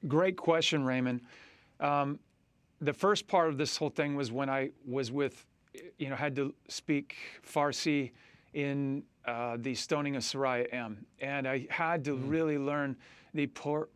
Speaker 10: Great question, Raymond. The first part of this whole thing was when I was had to speak Farsi in the stoning of Soraya M. And I had to really learn the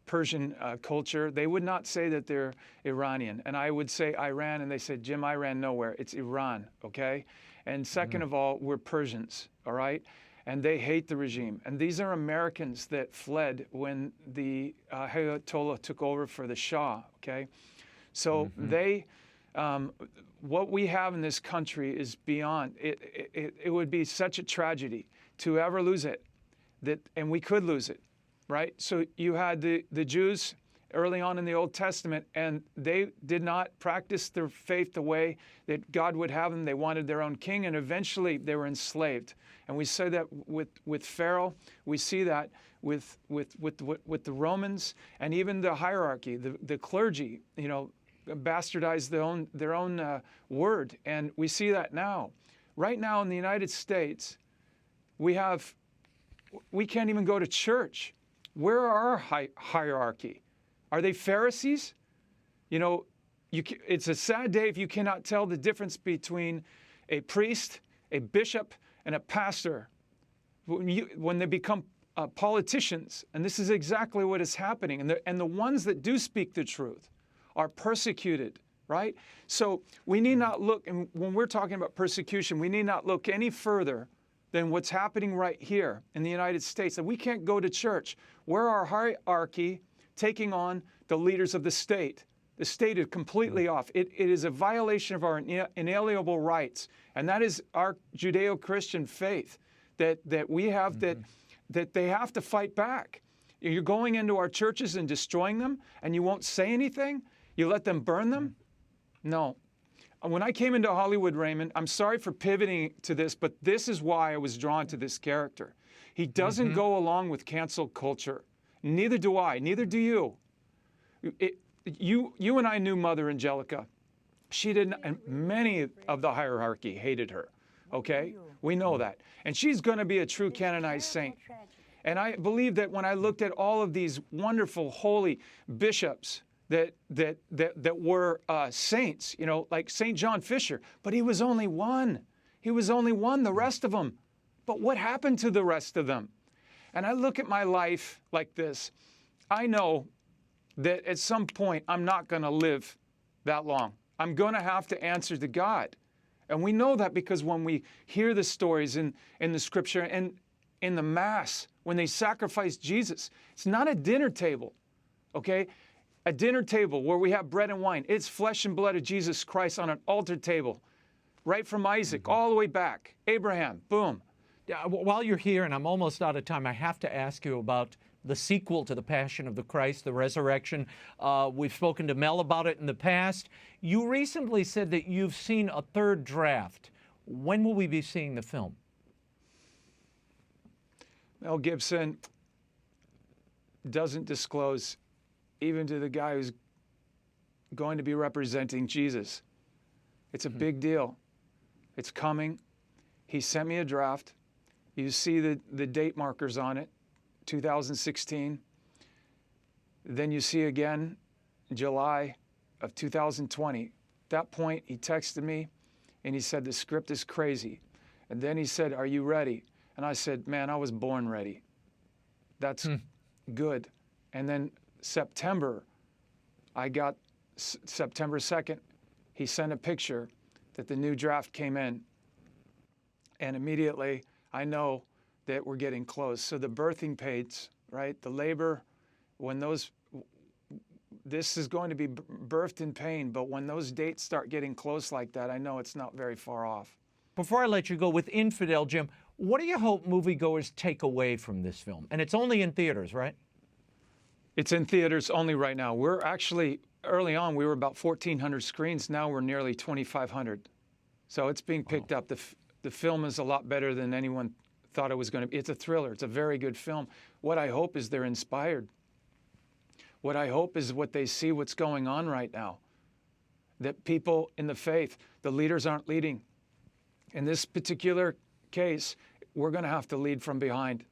Speaker 10: Persian culture. They would not say that they're Iranian. And I would say Iran, and they said, Jim, I ran nowhere. It's Iran, okay? And second of all, we're Persians, all right? And they hate the regime. And these are Americans that fled when the Ayatollah took over for the Shah, okay? So they, what we have in this country is beyond, it would be such a tragedy to ever lose it, and we could lose it, right? So you had the Jews early on in the Old Testament, and they did not practice their faith the way that God would have them. They wanted their own king, and eventually they were enslaved. And we say that with Pharaoh, we see that with the Romans, and even the hierarchy, the clergy, you know, bastardized their own word, and we see that now. Right now in the United States, we can't even go to church. Where are our hierarchy? Are they Pharisees? You know, it's a sad day if you cannot tell the difference between a priest, a bishop, and a pastor when they become politicians. And this is exactly what is happening. And the ones that do speak the truth are persecuted, right? So we need not look, and when we're talking about persecution, we need not look any further than what's happening right here in the United States. And we can't go to church. Where our hierarchy taking on the leaders of the state. The state is completely off. It is a violation of our inalienable rights. And that is our Judeo-Christian faith that we have, that they have to fight back. You're going into our churches and destroying them, and you won't say anything? You let them burn them? No. When I came into Hollywood, Raymond, I'm sorry for pivoting to this, but this is why I was drawn to this character. He doesn't go along with cancel culture. Neither do I. Neither do you. You and I knew Mother Angelica. She didn't, and many of the hierarchy hated her, okay? We know that. And she's going to be a true canonized saint. And I believe that when I looked at all of these wonderful, holy bishops that were saints, you know, like St. John Fisher, but he was only one. He was only one, the rest of them. But what happened to the rest of them? And I look at my life like this. I know that at some point I'm not going to live that long. I'm going to have to answer to God. And we know that because when we hear the stories in the scripture and in the Mass, when they sacrifice Jesus, it's not a dinner table, okay? A dinner table where we have bread and wine. It's flesh and blood of Jesus Christ on an altar table, right from Isaac all the way back. Abraham, boom.
Speaker 1: Yeah, while you're here, and I'm almost out of time, I have to ask you about the sequel to The Passion of the Christ, The Resurrection. We've spoken to Mel about it in the past. You recently said that you've seen a third draft. When will we be seeing the film?
Speaker 10: Mel Gibson doesn't disclose even to the guy who's going to be representing Jesus. It's a big deal. It's coming. He sent me a draft. You see the date markers on it, 2016. Then you see again July of 2020. At that point, he texted me and he said, the script is crazy. And then he said, are you ready? And I said, man, I was born ready. That's good. And then September, I got September 2nd, he sent a picture that the new draft came in. And immediately, I know that we're getting close. So the birthing pains, right? The labor, this is going to be birthed in pain, but when those dates start getting close like that, I know it's not very far off.
Speaker 1: Before I let you go, with Infidel, Jim, what do you hope moviegoers take away from this film? And it's only in theaters, right?
Speaker 10: It's in theaters only right now. We're actually, early on, we were about 1,400 screens. Now we're nearly 2,500. So it's being picked up. The film is a lot better than anyone thought it was going to be. It's a thriller. It's a very good film. What I hope is they're inspired. What I hope is what they see what's going on right now. That people in the faith, the leaders aren't leading. In this particular case, we're going to have to lead from behind.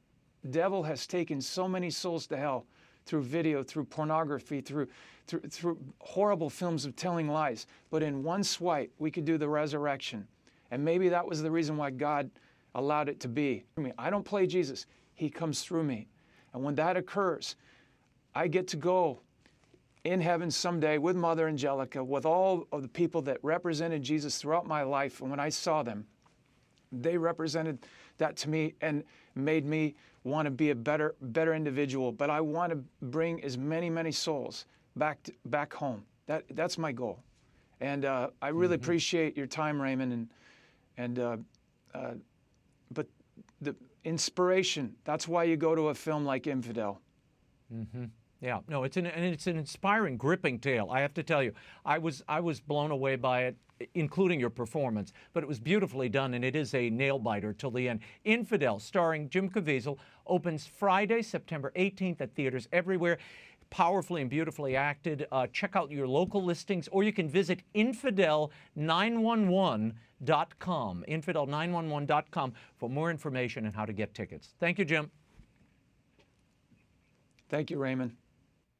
Speaker 10: The devil has taken so many souls to hell through video, through pornography, through horrible films of telling lies. But in one swipe, we could do the resurrection. And maybe that was the reason why God allowed it to be. I don't play Jesus. He comes through me. And when that occurs, I get to go in heaven someday with Mother Angelica, with all of the people that represented Jesus throughout my life. And when I saw them, they represented that to me and made me want to be a better individual. But I want to bring as many souls back home. That's my goal. And I really appreciate your time, Raymond. But the inspiration, that's why you go to a film like Infidel.
Speaker 1: Yeah, no, it's an inspiring, gripping tale. I have to tell you, I was blown away by it, including your performance. But it was beautifully done, and it is a nail biter till the end. Infidel, starring Jim Caviezel, opens Friday, September 18th at theaters everywhere. Powerfully and beautifully acted. Check out your local listings, or you can visit infidel911.com. Infidel911.com for more information on how to get tickets. Thank you, Jim.
Speaker 10: Thank you, Raymond.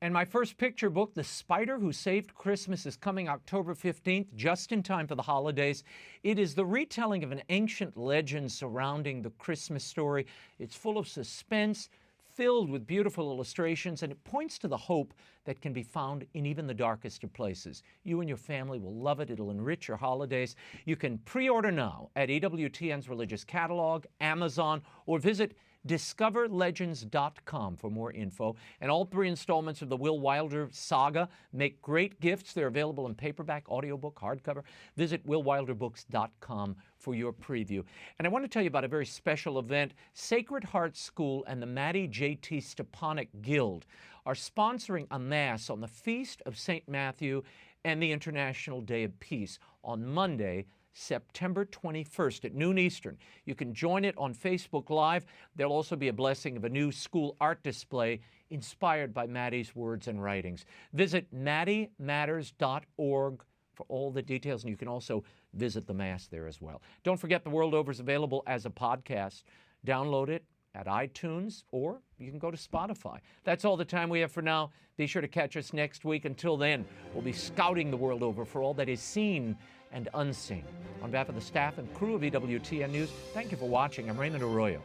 Speaker 1: And my first picture book, The Spider Who Saved Christmas, is coming October 15th, just in time for the holidays. It is the retelling of an ancient legend surrounding the Christmas story. It's full of suspense, filled with beautiful illustrations, and it points to the hope that can be found in even the darkest of places. You and your family will love it. It'll enrich your holidays. You can pre-order now at EWTN's Religious Catalog, Amazon, or visit discoverlegends.com for more info. And all 3 installments of the Will Wilder saga make great gifts. They're available in paperback, audiobook, hardcover. Visit willwilderbooks.com for your preview. And I want to tell you about a very special event. Sacred Heart School and the Maddie J.T. Stepanek Guild are sponsoring a Mass on the Feast of St. Matthew and the International Day of Peace on Monday, September 21st at noon Eastern. You can join it on Facebook Live. There'll also be a blessing of a new school art display inspired by Maddie's words and writings. Visit MaddieMatters.org for all the details, and you can also visit the Mass there as well. Don't forget The World Over is available as a podcast. Download it at iTunes, or you can go to Spotify. That's all the time we have for now. Be sure to catch us next week. Until then, we'll be scouting the world over for all that is seen and unseen. On behalf of the staff and crew of EWTN News, thank you for watching. I'm Raymond Arroyo.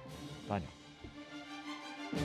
Speaker 1: Bye now.